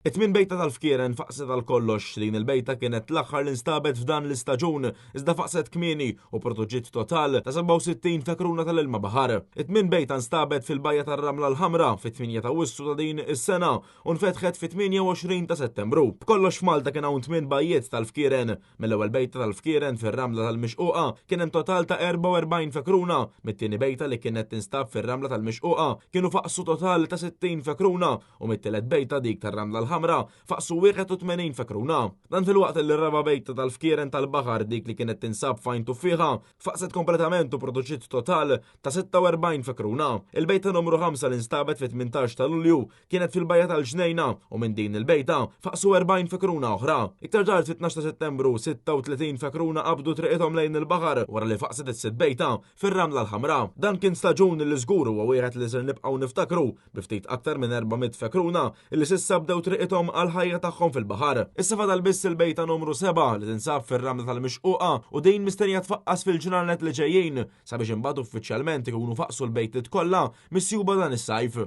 It-tmien bejta tal-fkieren faqset tal-kollox. Din il-bejta kienet l-aħħar li nstabet f'dan l-istaġun, iżda faqset kmieni u produġġiet total ta' 67 fekruna tal-ilma baħar. It-tmien bejta nstabet fil-bajja tar-Ramla l-Ħamra fit-8 ta' Wissu ta' din is-sena u nfetħet fit-28 ta' Settembru. B'kollox f'Malta kien hawn 8 bajjiet tal-fkieren. Mill-ewwel bejta tal-fkieren fir-Ramla tal-Mixquqa kien hemm total ta' 44 fekruna. Mit-tieni bejta li kienet tinstab fir-Ramla tal-Mixquqa kienu faqsu total ta' 60 fekruna u mit-tielet bejta dik tar-Ramla Ħamra faqsu 81 fekruna. Dan fil-waqt li r-raba bejta tal-fkieren tal-baħar dik li kienet tinsab fajntu fiha faqset kompletament u produċiet total ta' 46 fekruna. Il-bejta numru 5 li nstabet fit-18 ta' Lulju kienet fil-bajja tal-Ġnejna u minn din il-bejta faqsu 40 fekruna oħra. Iktar ġar fit-12 ta' Settembru 36 fekruna qabdu triqithom lejn il-baħar wara li faqset is-sitt bejta fir-Ramla l-Ħamra. Dan kien staġun li żgur huwa wieħed li ser nibqgħu niftakru bi ftit aktar minn 400 fekruna li s'issa bdew triqithom għal-ħajja tagħhom fil-baħar. Issa fadal biss il-bejta numru 7 li tinsab fir-Ramla tal-Mixquqa u din mistennija tfaqqas fil-ġranet li ġejjin sabiex imbagħad uffiċjalment ikunu faqsu l-bejtiet kollha missjuba dan is-sajf.